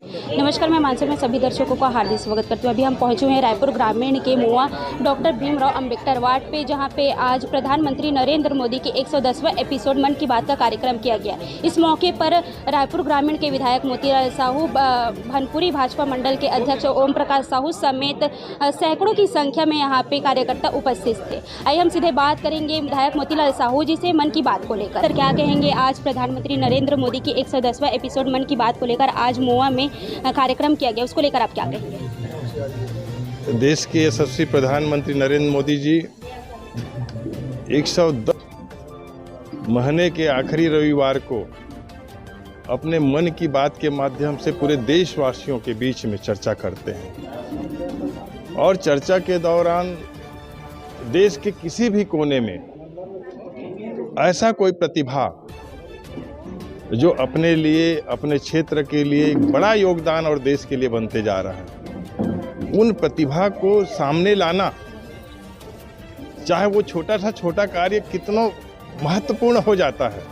नमस्कार, मैं मानसी में सभी दर्शकों का हार्दिक स्वागत करती हूँ। अभी हम पहुँचे हुए हैं रायपुर ग्रामीण के मुआ डॉक्टर भीमराव अंबेडकर वार्ड पे, जहाँ पे आज प्रधानमंत्री नरेंद्र मोदी के 110वां एपिसोड मन की बात का कार्यक्रम किया गया। इस मौके पर रायपुर ग्रामीण के विधायक मोतीलाल साहू, भनपुरी भाजपा मंडल के अध्यक्ष ओम प्रकाश साहू समेत सैकड़ों की संख्या में यहाँ पे कार्यकर्ता उपस्थित थे। आइए हम सीधे बात करेंगे विधायक मोतीलाल साहू जी से मन की बात को लेकर। सर, क्या कहेंगे आज प्रधानमंत्री नरेंद्र मोदी की 110वां एपिसोड मन की बात को लेकर आज मुआ में कार्यक्रम किया गया, उसको लेकर आप क्या कहेंगे? देश के यशस्वी प्रधानमंत्री नरेंद्र मोदी जी 110 महीने के आखिरी रविवार को अपने मन की बात के माध्यम से पूरे देशवासियों के बीच में चर्चा करते हैं और चर्चा के दौरान देश के किसी भी कोने में ऐसा कोई प्रतिभा जो अपने लिए, अपने क्षेत्र के लिए एक बड़ा योगदान और देश के लिए बनते जा रहा है, उन प्रतिभा को सामने लाना, चाहे वो छोटा सा छोटा कार्य कितना महत्वपूर्ण हो जाता है।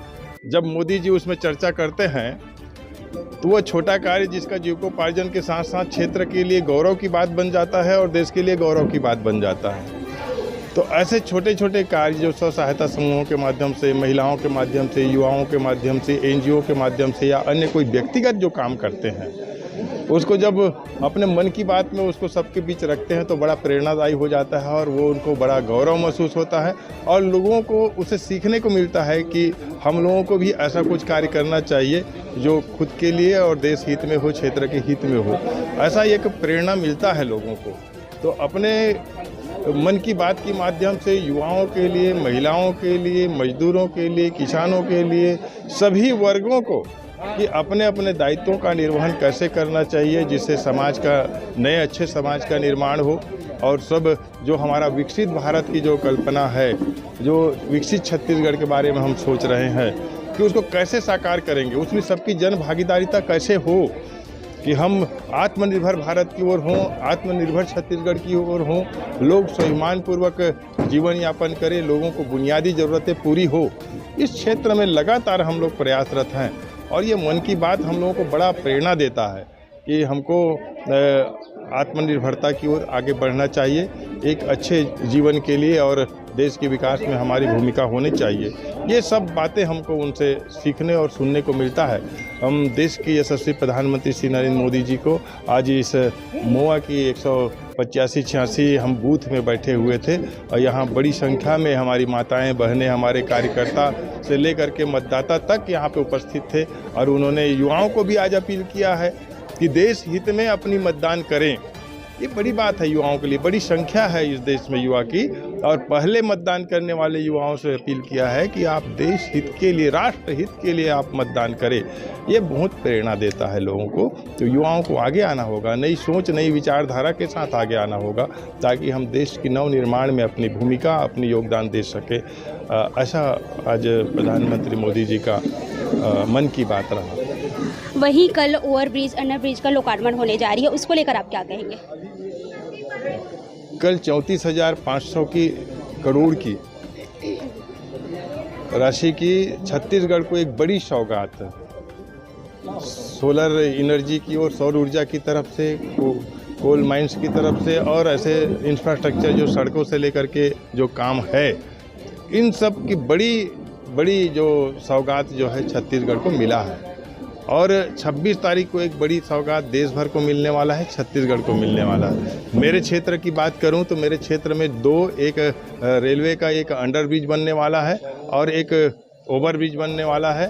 जब मोदी जी उसमें चर्चा करते हैं तो वो छोटा कार्य जिसका जीविकोपार्जन के साथ साथ क्षेत्र के लिए गौरव की बात बन जाता है और देश के लिए गौरव की बात बन जाता है। तो ऐसे छोटे छोटे कार्य जो स्व सहायता समूहों के माध्यम से, महिलाओं के माध्यम से, युवाओं के माध्यम से, एनजीओ के माध्यम से या अन्य कोई व्यक्तिगत जो काम करते हैं, उसको जब अपने मन की बात में उसको सबके बीच रखते हैं तो बड़ा प्रेरणादायी हो जाता है और वो उनको बड़ा गौरव महसूस होता है और लोगों को उसे सीखने को मिलता है कि हम लोगों को भी ऐसा कुछ कार्य करना चाहिए जो खुद के लिए और देश हित में हो, क्षेत्र के हित में हो। ऐसा एक प्रेरणा मिलता है लोगों को। तो अपने मन की बात के माध्यम से युवाओं के लिए, महिलाओं के लिए, मजदूरों के लिए, किसानों के लिए, सभी वर्गों को कि अपने अपने दायित्वों का निर्वहन कैसे करना चाहिए जिससे समाज का, नए अच्छे समाज का निर्माण हो और सब जो हमारा विकसित भारत की जो कल्पना है, जो विकसित छत्तीसगढ़ के बारे में हम सोच रहे हैं कि उसको कैसे साकार करेंगे, उसमें सबकी जन भागीदारिता कैसे हो कि हम आत्मनिर्भर भारत की ओर हों, आत्मनिर्भर छत्तीसगढ़ की ओर हों, लोग स्वाभिमानपूर्वक जीवन यापन करें, लोगों को बुनियादी ज़रूरतें पूरी हो। इस क्षेत्र में लगातार हम लोग प्रयासरत हैं और ये मन की बात हम लोगों को बड़ा प्रेरणा देता है कि हमको आत्मनिर्भरता की ओर आगे बढ़ना चाहिए, एक अच्छे जीवन के लिए और देश के विकास में हमारी भूमिका होनी चाहिए। ये सब बातें हमको उनसे सीखने और सुनने को मिलता है। हम देश के यशस्वी प्रधानमंत्री श्री नरेंद्र मोदी जी को आज इस मुआ की 185-86 हम बूथ में बैठे हुए थे और यहाँ बड़ी संख्या में हमारी माताएं, बहनें, हमारे कार्यकर्ता से लेकर के मतदाता तक यहाँ पे उपस्थित थे और उन्होंने युवाओं को भी आज अपील किया है कि देश हित में अपनी मतदान करें। ये बड़ी बात है, युवाओं के लिए बड़ी संख्या है इस देश में युवा की और पहले मतदान करने वाले युवाओं से अपील किया है कि आप देश हित के लिए, राष्ट्र हित के लिए आप मतदान करें। ये बहुत प्रेरणा देता है लोगों को। तो युवाओं को आगे आना होगा, नई सोच, नई विचारधारा के साथ आगे आना होगा ताकि हम देश की नव निर्माण में अपनी भूमिका, अपनी योगदान दे सके। ऐसा आज प्रधानमंत्री मोदी जी का मन की बात रहा। वही कल ओवरब्रिज, अंडर ब्रिज का लोकार्पण होने जा रही है, उसको लेकर आप क्या कहेंगे? कल 34,500 करोड़ की राशि की छत्तीसगढ़ को एक बड़ी सौगात है, सोलर एनर्जी की और सौर ऊर्जा की तरफ से, कोल माइंस की तरफ से और ऐसे इंफ्रास्ट्रक्चर जो सड़कों से लेकर के जो काम है, इन सब की बड़ी जो सौगात जो है छत्तीसगढ़ को मिला है। और 26 तारीख को एक बड़ी सौगात देश भर को मिलने वाला है, छत्तीसगढ़ को मिलने वाला है। मेरे क्षेत्र की बात करूं तो मेरे क्षेत्र में एक रेलवे का एक अंडर ब्रिज बनने वाला है और एक ओवर ब्रिज बनने वाला है,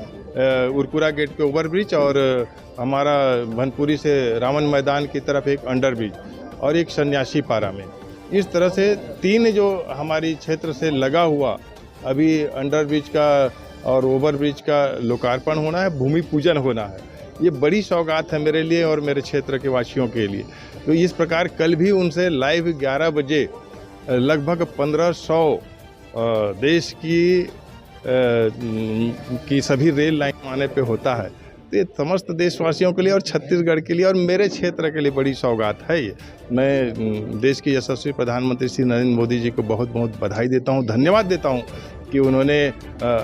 उरकुरा गेट पे ओवर ब्रिज और हमारा भनपुरी से रावण मैदान की तरफ एक अंडर ब्रिज और एक सन्यासी पारा में। इस तरह से 3 जो हमारी क्षेत्र से लगा हुआ अभी अंडर ब्रिज का और ओवर ब्रिज का लोकार्पण होना है, भूमि पूजन होना है। ये बड़ी सौगात है मेरे लिए और मेरे क्षेत्र के वासियों के लिए। तो इस प्रकार कल भी उनसे लाइव 11 बजे लगभग 1500 देश की सभी रेल लाइन आने पे होता है। तो ये समस्त देशवासियों के लिए और छत्तीसगढ़ के लिए और मेरे क्षेत्र के लिए बड़ी सौगात है ये। मैं देश के यशस्वी प्रधानमंत्री श्री नरेंद्र मोदी जी को बहुत बहुत बधाई देता हूँ, धन्यवाद देता हूँ कि उन्होंने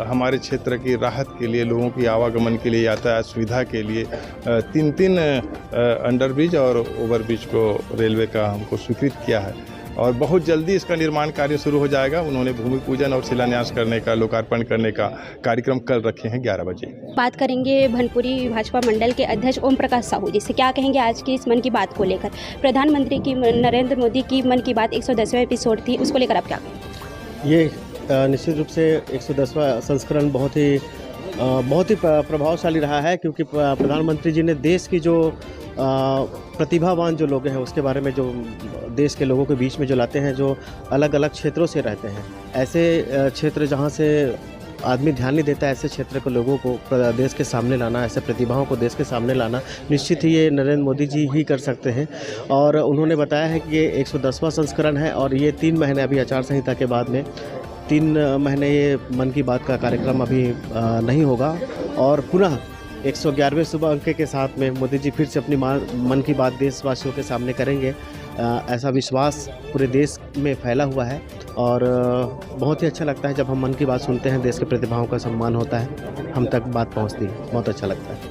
हमारे क्षेत्र की राहत के लिए, लोगों की आवागमन के लिए, यातायात सुविधा के लिए 3 अंडरब्रिज और ओवरब्रिज को रेलवे का हमको स्वीकृत किया है और बहुत जल्दी इसका निर्माण कार्य शुरू हो जाएगा। उन्होंने भूमि पूजन और शिलान्यास करने का, लोकार्पण करने का कार्यक्रम कल रखे हैं 11 बजे। बात करेंगे भनपुरी भाजपा मंडल के अध्यक्ष ओम प्रकाश साहू जी से। क्या कहेंगे आज की इस मन की बात को लेकर? प्रधानमंत्री की नरेंद्र मोदी की मन की बात 110वां एपिसोड थी, उसको लेकर आप क्या कहेंगे? ये निश्चित रूप से 110वां संस्करण बहुत ही प्रभावशाली रहा है, क्योंकि प्रधानमंत्री जी ने देश की जो प्रतिभावान जो लोग हैं उसके बारे में, जो देश के लोगों के बीच में जो लाते हैं, जो अलग अलग क्षेत्रों से रहते हैं, ऐसे क्षेत्र जहां से आदमी ध्यान नहीं देता, ऐसे क्षेत्र के लोगों को देश के सामने लाना, ऐसे प्रतिभाओं को देश के सामने लाना निश्चित ही ये नरेंद्र मोदी जी ही कर सकते हैं। और उन्होंने बताया है कि ये 110वां संस्करण है और ये 3 महीने अभी आचार संहिता के बाद में 3 महीने ये मन की बात का कार्यक्रम अभी नहीं होगा और पुनः 111वें शुभ अंक के साथ में मोदी जी फिर से अपनी मन की बात देशवासियों के सामने करेंगे। ऐसा विश्वास पूरे देश में फैला हुआ है और बहुत ही अच्छा लगता है जब हम मन की बात सुनते हैं, देश के प्रतिभाओं का सम्मान होता है, हम तक बात पहुंचती है, बहुत अच्छा लगता है।